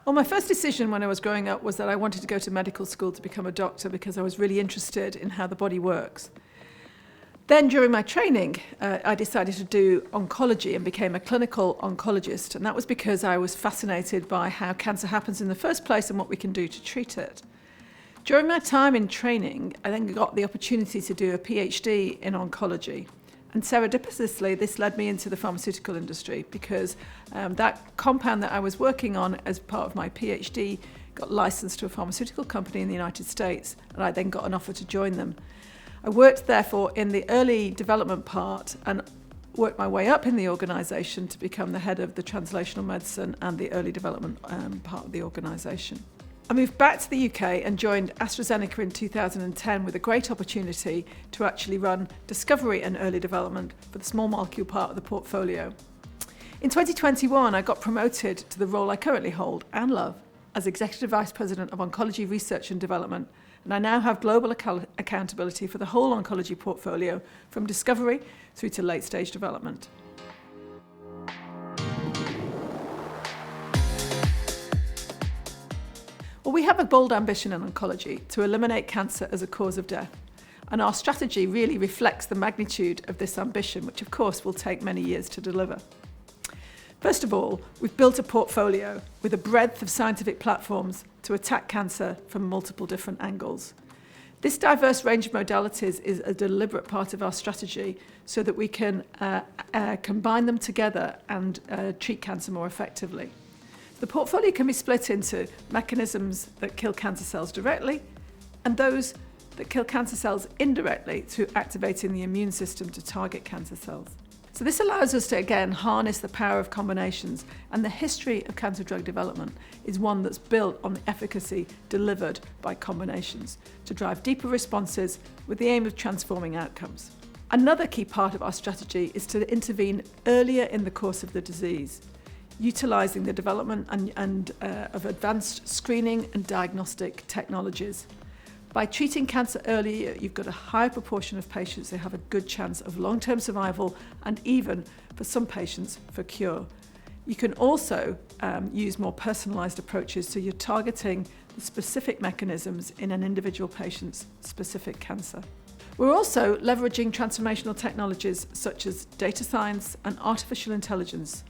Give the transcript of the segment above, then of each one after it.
Well, my first decision when I was growing up was that I wanted to go to medical school to become a doctor because I was really interested in how the body works. Then during my training, I decided to do oncology and became a clinical oncologist. And that was because I was fascinated by how cancer happens in the first place and what we can do to treat it. During my time in training, I then got the opportunity to do a PhD in oncology. And serendipitously, this led me into the pharmaceutical industry because that compound that I was working on as part of my PhD got licensed to a pharmaceutical company in the United States, and I then got an offer to join them. I worked, therefore, in the early development part and worked my way up in the organisation to become the head of the translational medicine and the early development part of the organisation. I moved back to the UK and joined AstraZeneca in 2010 with a great opportunity to actually run discovery and early development for the small molecule part of the portfolio. In 2021, I got promoted to the role I currently hold and love as Executive Vice President of Oncology Research and Development, and I now have global accountability for the whole oncology portfolio from discovery through to late-stage development. Well, we have a bold ambition in oncology to eliminate cancer as a cause of death, and our strategy really reflects the magnitude of this ambition, which of course will take many years to deliver. First of all, we've built a portfolio with a breadth of scientific platforms to attack cancer from multiple different angles. This diverse range of modalities is a deliberate part of our strategy so that we can combine them together and treat cancer more effectively. The portfolio can be split into mechanisms that kill cancer cells directly and those that kill cancer cells indirectly through activating the immune system to target cancer cells. So this allows us to, again, harness the power of combinations, and the history of cancer drug development is one that's built on the efficacy delivered by combinations to drive deeper responses with the aim of transforming outcomes. Another key part of our strategy is to intervene earlier in the course of the disease, utilising the development of advanced screening and diagnostic technologies. By treating cancer earlier, you've got a higher proportion of patients who have a good chance of long-term survival and even, for some patients, for cure. You can also use more personalised approaches, so you're targeting the specific mechanisms in an individual patient's specific cancer. We're also leveraging transformational technologies such as data science and artificial intelligence,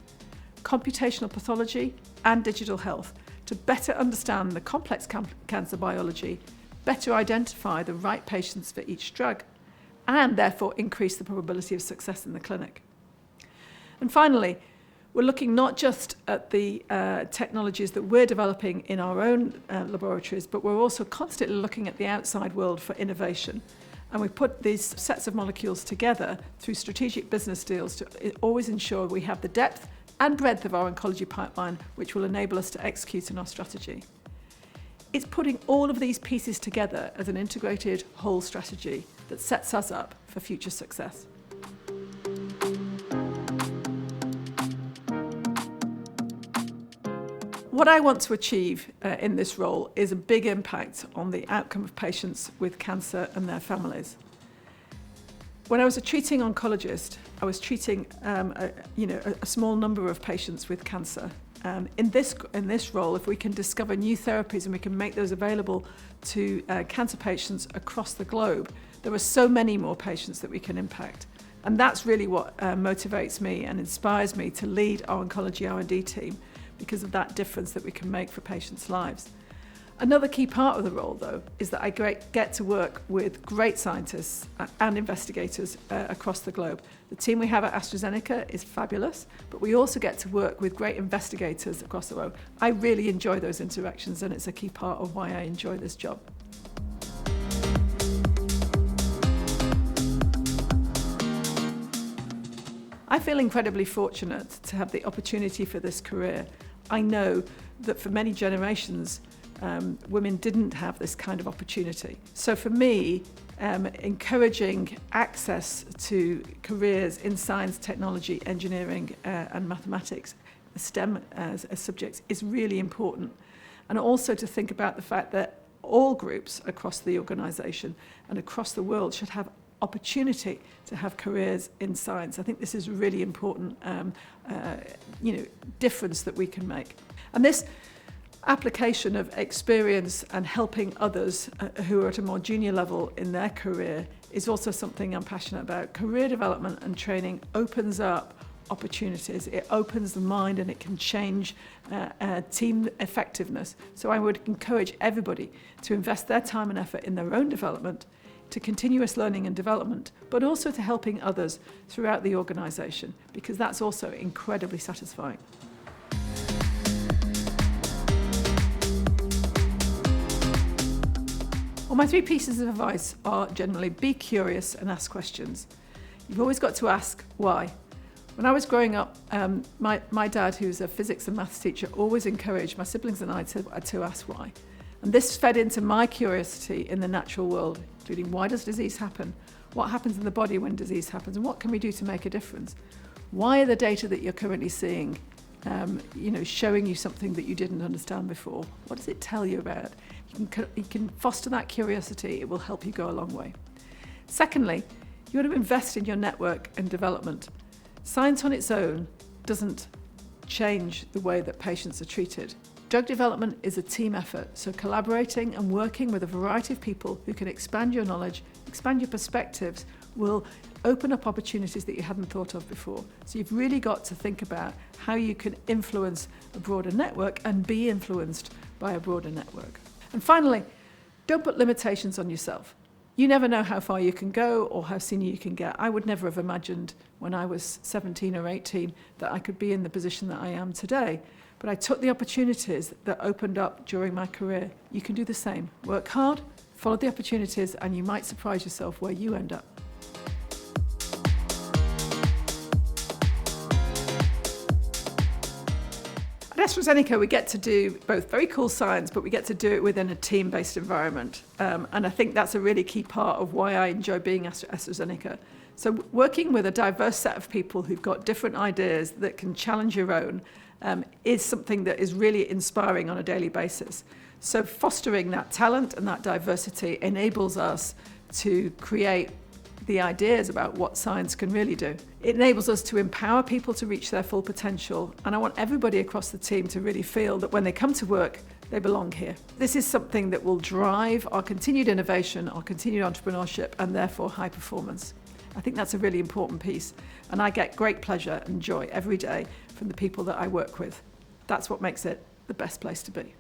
computational pathology and digital health to better understand the complex cancer biology, better identify the right patients for each drug, and therefore increase the probability of success in the clinic. And finally, we're looking not just at the technologies that we're developing in our own laboratories, but we're also constantly looking at the outside world for innovation. And we put these sets of molecules together through strategic business deals to always ensure we have the depth and breadth of our oncology pipeline, which will enable us to execute on our strategy. It's putting all of these pieces together as an integrated whole strategy that sets us up for future success. What I want to achieve in this role is a big impact on the outcome of patients with cancer and their families. When I was a treating oncologist, I was treating a small number of patients with cancer. In this role, if we can discover new therapies and we can make those available to cancer patients across the globe, there are so many more patients that we can impact. And that's really what motivates me and inspires me to lead our Oncology R&D team, because of that difference that we can make for patients' lives. Another key part of the role, though, is that I get to work with great scientists and investigators across the globe. The team we have at AstraZeneca is fabulous, but we also get to work with great investigators across the globe. I really enjoy those interactions, and it's a key part of why I enjoy this job. I feel incredibly fortunate to have the opportunity for this career. I know that for many generations, women didn't have this kind of opportunity. So for me, encouraging access to careers in science, technology, engineering, and mathematics, STEM as subjects, is really important. And also to think about the fact that all groups across the organisation and across the world should have opportunity to have careers in science. I think this is a really important difference that we can make. And this application of experience and helping others who are at a more junior level in their career is also something I'm passionate about. Career development and training opens up opportunities. It opens the mind and it can change team effectiveness. So I would encourage everybody to invest their time and effort in their own development, to continuous learning and development, but also to helping others throughout the organisation, because that's also incredibly satisfying. Well, my 3 pieces of advice are generally be curious and ask questions. You've always got to ask why. When I was growing up, my dad, who's a physics and maths teacher, always encouraged my siblings and I to ask why. And this fed into my curiosity in the natural world, including why does disease happen? What happens in the body when disease happens? And what can we do to make a difference? Why are the data that you're currently seeing showing you something that you didn't understand before? What does it tell you about? You can foster that curiosity. It will help you go a long way. Secondly, you want to invest in your network and development. Science on its own doesn't change the way that patients are treated. Drug development is a team effort, so collaborating and working with a variety of people who can expand your knowledge, expand your perspectives, will open up opportunities that you hadn't thought of before. So you've really got to think about how you can influence a broader network and be influenced by a broader network. And finally, don't put limitations on yourself. You never know how far you can go or how senior you can get. I would never have imagined when I was 17 or 18 that I could be in the position that I am today. But I took the opportunities that opened up during my career. You can do the same. Work hard, follow the opportunities, and you might surprise yourself where you end up. At AstraZeneca, we get to do both very cool science, but we get to do it within a team-based environment. And I think that's a really key part of why I enjoy being at AstraZeneca. So working with a diverse set of people who've got different ideas that can challenge your own is something that is really inspiring on a daily basis. So fostering that talent and that diversity enables us to create the ideas about what science can really do. It enables us to empower people to reach their full potential, and I want everybody across the team to really feel that when they come to work, they belong here. This is something that will drive our continued innovation, our continued entrepreneurship, and therefore high performance. I think that's a really important piece, and I get great pleasure and joy every day from the people that I work with. That's what makes it the best place to be.